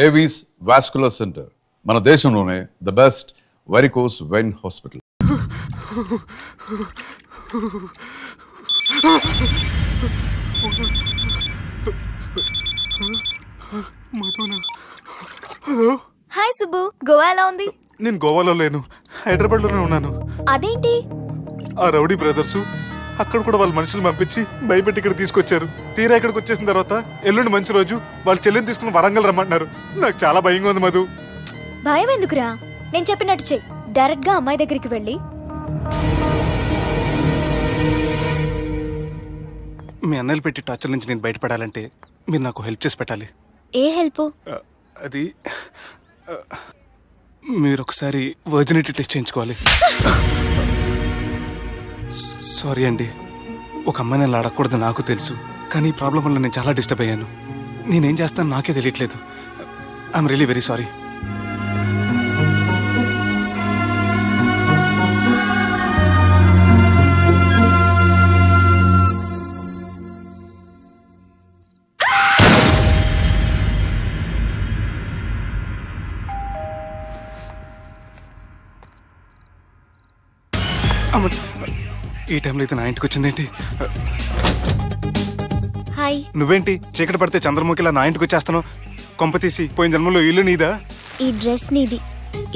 Avis vascular centre మన దేశంలోనే the best varicose vein hospital. Hi Subbu, Goa ఎలా ఉంది? నేను గోవాలో లేను, హైదరాబాద్ లోనే ఉన్నాను. అదేంటి? ఆ రౌడీ బ్రదర్స్ అక్కడ కూడా వాళ్ళ మనుషులు పంపించి భయపెట్టి ఇక్కడ తీసుకొచ్చారు. తీరా ఇక్కడికి వచ్చేసిన తర్వాత ఎల్లుండి మంచి రోజు వాళ్ళ చెల్లెని తీసుకుని వరంగల్ రమ్మంటున్నారు. నాకు చాలా భయంగా ఉంది మధు. భయం ఎందుకురా, నేను చెప్పినట్టు చెయ్యి. డైరెక్ట్ గా అమ్మాయి దగ్గరికి వెళ్ళి మీ అన్నలు పెట్టి టార్చర్ నుంచి నేను బయటపడాలంటే మీరు నాకు హెల్ప్ చేసి పెట్టాలి. ఏ హెల్ప్? అది మీరు ఒకసారి వర్జినిటీ టెస్ట్ చేయించుకోవాలి. సారీ అండి, ఒక అమ్మాయిని అలా అడగకూడదు నాకు తెలుసు, కానీ ఈ ప్రాబ్లం వల్ల నేను చాలా డిస్టర్బ్ అయ్యాను. నేనేం చేస్తాను నాకే తెలియట్లేదు. I'm really very sorry. ఈ టైంలో అయితే నా ఇంటికి వచ్చిందేంటి? హాయ్. నువ్వేంటి చీకటి పడితే చంద్రముఖిలా నా ఇంటికి వచ్చేస్తాను? కొంప తీసి పోయిన జన్మలో ఇల్లు నీదా? ఈ డ్రెస్ నీది.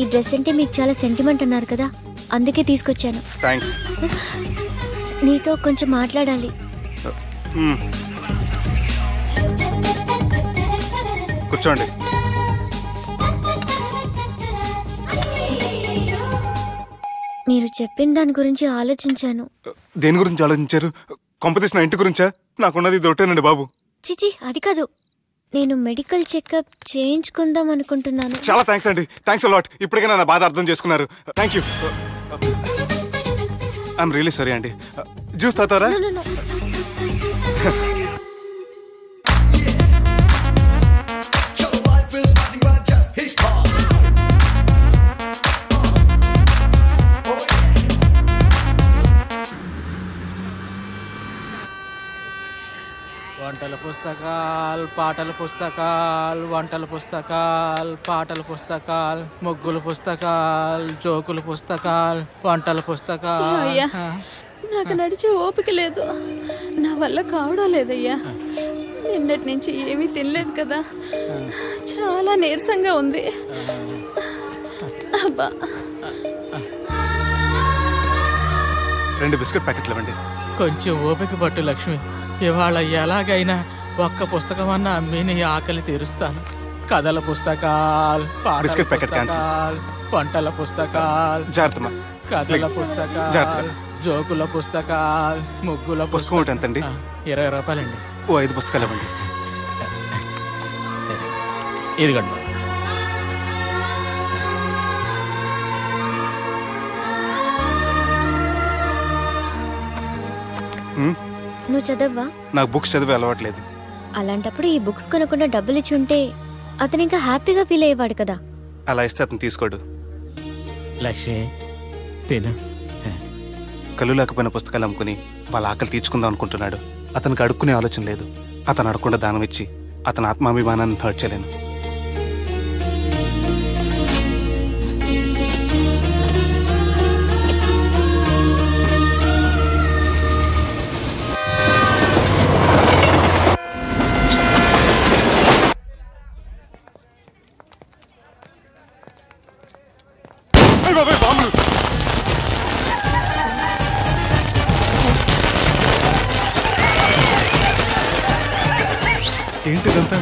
ఈ డ్రెస్ అంటే మీకు చాలా సెంటిమెంట్ అన్నారు కదా, అందుకే తీసుకొచ్చాను. థ్యాంక్స్. నీతో కొంచెం మాట్లాడాలి. కూర్చోండి. మీరు చెప్పిన దాని గురించి ఆలోచించాను. దేని గురించి ఆలోచించారు? కొంపతీసి నా ఇంటి గురించా? నాకున్నది దొట్టేనండి బాబు. చిచి, అది కాదు. నేను మెడికల్ చెకప్ చేయించుకుందాం అనుకుంటున్నాను. చాలా థ్యాంక్స్ అండి, థ్యాంక్స్ అలాట్. ఇప్పటికైనా నా బాధ అర్థం చేసుకున్నారు. Thank you. I'm really sorry అండి. జ్యూస్ తాతారా? వంటల పుస్తకాలు, పాటల పుస్తకాలు, వంటల పుస్తకాలు, పాటల పుస్తకాలు, ముగ్గుల పుస్తకాలు, జోకుల పుస్తకాలు, వంటల పుస్తకాలు. నాకు నడిచే ఓపిక లేదు, నా వల్ల కావడం లేదయ్యా. నిన్నటి నుంచి ఏమీ తినలేదు కదా, చాలా నీరసంగా ఉంది. అబ్బా, 2 బిస్కెట్ ప్యాకెట్లు ఇవ్వండి. కొంచెం ఓపిక పట్టు లక్ష్మి, ఇవాళ ఎలాగైనా ఒక్క పుస్తకం అన్నా అమ్మి నీ ఆకలి తీరుస్తాను. కథల పుస్తకాలు, బిస్కెట్ ప్యాకెట్ పుస్తకాలు, వంటల పుస్తకాలు, కథల పుస్తకాలు, జోకుల పుస్తకాలు, ముగ్గుల పుస్తకం ఎంతండి? 20 రూపాయలండి. 5 పుస్తకాలు ఇవ్వండి. ఇదిగండి. నువ్వు చదవ్వా? నాకు బుక్స్ చదివే అలవాట్లేదు. అలాంటప్పుడు ఈ బుక్స్ కొనకుండా డబ్బులు ఇచ్చి ఉంటే అతను ఇంకా హ్యాపీగా ఫీల్ అయ్యేవాడు కదా. అలా ఇస్తే అతను తీసుకోడు. లక్ష్మి తిను. కళ్ళు లేకపోయిన పుస్తకాలు అమ్ముకుని వాళ్ళ ఆకలి తీర్చుకుందాం అనుకుంటున్నాడు. అతనికి అడుక్కునే ఆలోచన లేదు. అతను అడగకుండా దానం ఇచ్చి అతని ఆత్మాభిమానాన్ని హర్ట్ చేయలేను. ఏంటిదంతా?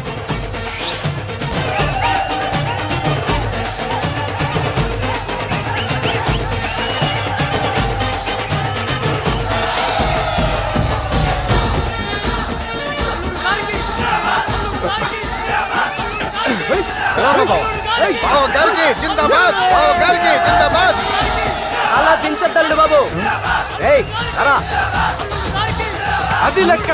అలా దించద్దండి బాబు. అది లెక్క.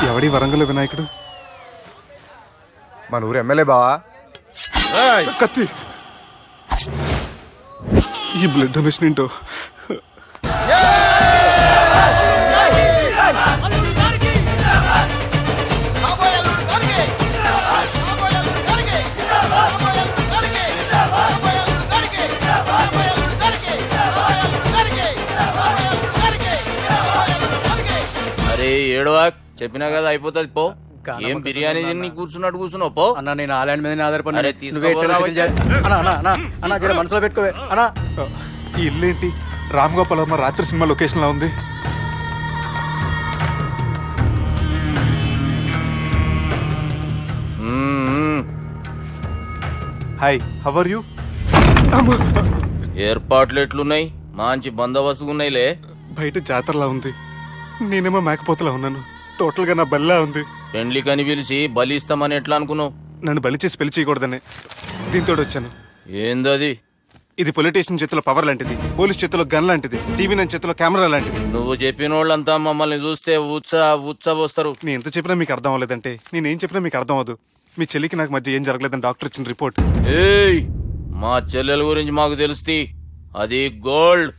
ఎవడి వరంగల్ వినాయకుడు? మన ఊరు ఎమ్మెల్యే బావా. కత్తి. ఈ బ్లడ్ డొనేషన్ ఏంటో. అరే ఏడవా, చెప్పినా కదా అయిపోతుంది పో. ఏం బిర్యానీ తిని కూర్చున్నట్టు కూర్చున్నావు పో. అన్న నేను ఆలాండ్ మీద ఆధారపడి అరే మనసులో పెట్టుకోవే అన్నా. ఈ ఇల్లేంటి రామ్ గోపాల్ వర్మ రాత్రి సినిమా లొకేషన్ లా ఉంది. Hi, how are you? ఏర్పాట్లు ఎట్లున్నాయి? మంచి బందోబస్తుగా ఉన్నాయిలే. బయట జాతరలా ఉంది, నేనేమో మేకపోతలా ఉన్నాను. టోటల్ గా నా బల్లా ఉంది. పెండ్లి కని పిలిచి బలి ఇస్తామని ఎట్లా అనుకున్నావు? నన్ను బలి చేసి పెళ్లి చేయకూడదని దీంతో వచ్చాను. ఏందది? ఇది పొలిటీషియన్ చేతిలో పవర్ లాంటిది, పోలీస్ చేతిలో గన్ లాంటిది, టీవీ నన్ను చేతిలో కెమెరా లాంటిది. నువ్వు చెప్పిన వాళ్ళంతా మమ్మల్ని చూస్తే ఉత్సవస్తారు. నేను ఎంత చెప్పినా మీకు అర్థం అవ్వలేదంటే నేనేం చెప్పినా మీకు అర్థం అవ్వదు. మీ చెల్లికి నాకు మధ్య ఏం జరగలేదని డాక్టర్ ఇచ్చిన రిపోర్ట్. ఏయ్, మా చెల్లెల గురించి మాకు తెలుస్తుంది. అది గోల్డ్.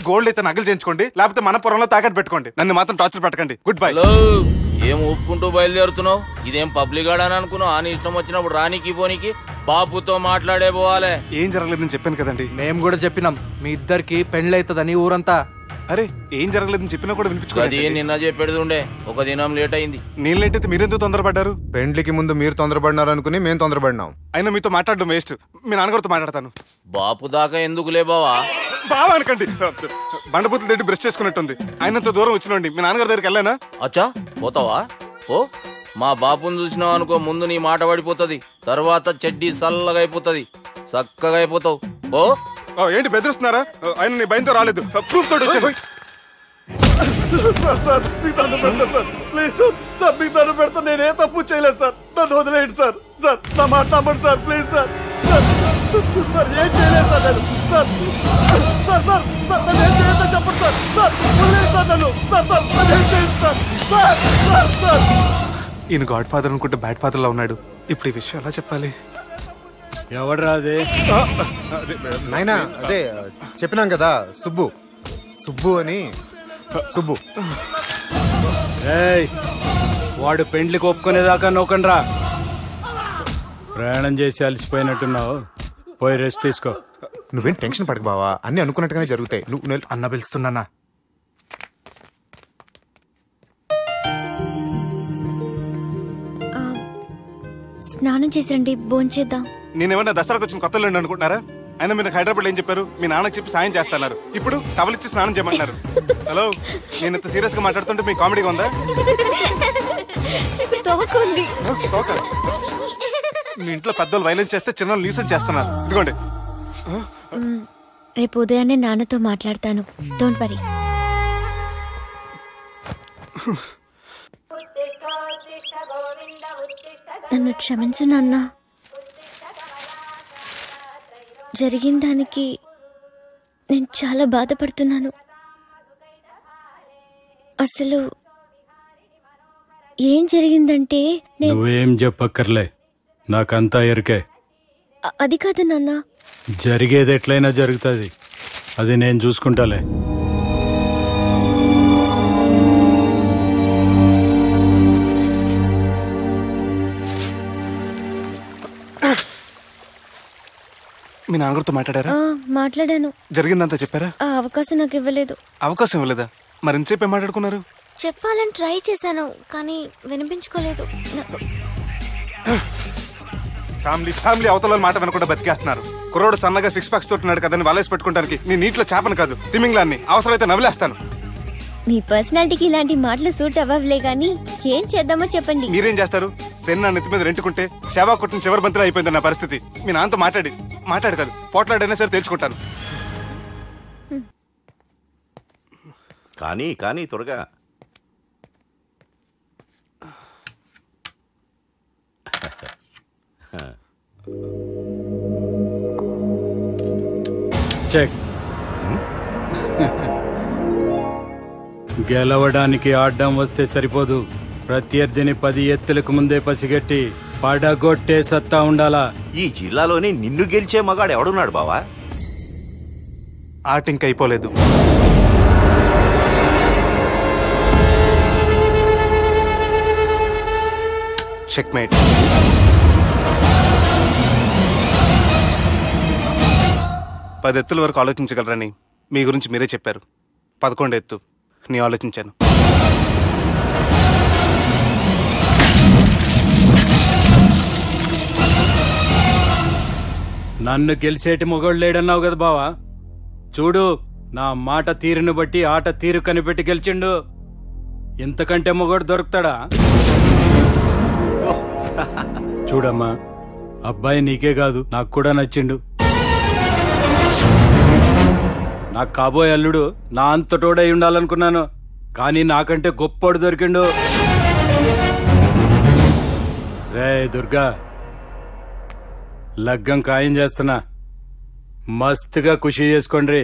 గోల్డ్ అయితే నగలు చేయించుకోండి, లేకపోతే మన పొరంలో తాకట్టు పెట్టుకోండి. నన్ను మాత్రం టార్చర్ పెట్టకండి. Good bye. హలో, ఏం ఒప్పుకుంటూ బయలుదేరుతున్నావు? ఇదేం పబ్లిక్ గార్డ్ అని అనుకున్నావు? అని ఇష్టం వచ్చినప్పుడు రానికి పోనీకి బాపుతో మాట్లాడే పోవాలి. ఏం జరగలేదని చెప్పాను కదండి. మేము కూడా చెప్పినాం మీ ఇద్దరికి పెళ్ళైతుందని ఊరంతా. అరే ఏం జరగలేదని చెప్పినా కూడా వినిపించుకోండి. నిన్న చెప్పేది ఉండే, ఒక దినం లేట్ అయింది. నేను లేట్ అయితే మీరెందుకు తొందరపడ్డారు? పెండ్లికి ముందు మీరు తొందరపడినారు అనుకుని మేము తొందరపడినాం. అయినా మీతో మాట్లాడడం వేస్ట్. మీ నాన్నగారితో మాట్లాడతాను. బాపు దాకా ఎందుకులే బావా? బావా అనకండి, బండబూతులు తింటే బ్రష్ చేసుకున్నట్టుంది. ఆయనంత దూరం వచ్చినండి. మీ నాన్నగారి దగ్గరికి వెళ్ళానా? అచ్చా పోతావా? ఓ, మా బాపుని చూసినావు అనుకో, ముందు నీ మాట పడిపోతుంది, తర్వాత చెడ్డీ చల్లగా అయిపోతుంది, చక్కగా అయిపోతావు. ఓ ఏంటి బెదిరిస్తున్నారా? ఆయన నీ భయంతో రాలేదు, ప్రూఫ్ తోటి వచ్చాను. సార్ మీకు దండం పెడతాను సార్, ప్లీజ్ సార్ మీకు దండం పెడతాను. నేనే తప్పు చేయలేదు సార్, నన్ను వదిలేయండి సార్. సార్ నా మాట నమ్మండి సార్, ప్లీజ్ సార్. సార్ ఏం చేయలేదు సార్ నేను. సార్ సార్ సార్ సార్ నన్ను ఏం చేయొద్దని చెప్పండి సార్. సార్ వదిలేయండి సార్ నన్ను. సార్ సార్ నన్ను ఏం చేయండి సార్. సార్ సార్ సార్ ఈయన గాడ్ ఫాదర్ అనుకుంటే బ్యాడ్ ఫాదర్ లా ఉన్నాడు. ఇప్పుడు ఈ విషయం ఎలా చెప్పాలి? ఎవడ్రా అదే? నాయనా అదే చెప్పినాం కదా, సుబ్బు. సుబ్బు అని. సుబ్బు వాడు పెండ్లికి ఒప్పుకునేదాకా నోకండ్రా. ప్రయాణం చేసి అలసిపోయినట్టున్నావు, పోయి రెస్ట్ తీసుకో. నువ్వేం టెన్షన్ పడకు బావా, అన్ని అనుకున్నట్టుగానే జరుగుతాయి. నువ్వు అన్న పిలుస్తున్నా. స్నానం చేసిరండి, భోంచేద్దాం. నేనేమన్నా దసరాకు వచ్చిన కొత్త లేండి అనుకుంటున్నారా? అయినా మీరు హైదరాబాద్ ఏం చెప్పారు? మీ నాన్నకి చెప్పి సాయం చేస్తున్నారు, ఇప్పుడు టవల్ ఇచ్చి స్నానం చేయమంటున్నారు. హలో, నేను ఇంత సీరియస్ గా మాట్లాడుతుంటే మీకు కామెడీగా ఉందా? తోక. మీ ఇంట్లో పెద్దలు వైలెన్స్ చేస్తే చిన్న న్యూసెన్స్ చేస్తున్నారు. ఇదిగోండి. రేపు ఉదయాన్నే నాన్నతో మాట్లాడతాను, డోంట్ వరీ. నన్ను క్షమించు నాన్న. జరిగిన దానికి నేను చాలా బాధపడుతున్నాను. అసలు ఏం జరిగిందంటే నువ్వేం చెప్పక్కర్లే, నాకంతా ఎరికే. అది కాదు నాన్న. జరిగేది ఎట్లయినా జరుగుతుంది, అది నేను చూసుకుంటాలే. మీ నాన్నగారితో మాట్లాడారా? మాట్లాడాను. జరిగిందంతా చెప్పారా? ఆ అవకాశం నాకు ఇవ్వలేదు. అవకాశం ఇవ్వలేదా? మరి ఎంతసేపు ఏం మాట్లాడుకున్నారు? చెప్పాలని ట్రై చేశాను, కానీ వినిపించుకోలేదు. ఫ్యామిలీ అవతల మాట వినకుండా బతికేస్తున్నారు. కుర్రోడు సన్నగా 6 ప్యాక్స్ తోటి కదని వలేసి పెట్టుకోవడానికి నీ నీటిలో చేపను కాదు, తిమింగ్లాన్ని అవసరమైతే నవ్వులేస్తాను. మీ పర్సనాలిటీకి ఇలాంటి మాటలు సూట్ అవ్వలే, గానీ ఏం చేద్దామో చెప్పండి. మీరేం చేస్తారు? సెన్న నెత్తి మీద రెంటుకుంటే శవా కొట్టిన చివరి బంతిలో అయిపోయింది నా పరిస్థితి. మీ నాన్నతో మాట్లాడు కాదు, పోట్లాడైనా సరే తెలుసుకుంటాను. కానీ త్వరగా. చెక్. గెలవడానికి ఆడ్డం వస్తే సరిపోదు, ప్రత్యర్థిని 10 ఎత్తులకు ముందే పసిగట్టి పడగొట్టే సత్తా ఉండాలా. ఈ జిల్లాలోనే నిన్ను గెలిచే మగాడు ఎవడున్నాడు బావా? ఆట ఇంక అయిపోలేదు. చెక్మేట్. పది ఎత్తుల వరకు ఆలోచించగలరని మీ గురించి మీరే చెప్పారు. 11 ఎత్తు నేను ఆలోచించాను. నన్ను గెలిచేటి మొగోడు లేడన్నావు కదా బావా, చూడు నా మాట తీరును బట్టి ఆట తీరు కనిపెట్టి గెలిచిండు. ఇంతకంటే మొగోడు దొరుకుతాడా? చూడమ్మా, అబ్బాయి నీకే కాదు నాకు కూడా నచ్చిండు. నాకు కాబోయే అల్లుడు నా అంతటోడై ఉండాలనుకున్నాను, కానీ నాకంటే గొప్పోడు దొరికిండు. రే దుర్గా, లగ్గం ఖాయం చేస్తున్నా, మస్తుగా ఖుషి చేసుకోండి.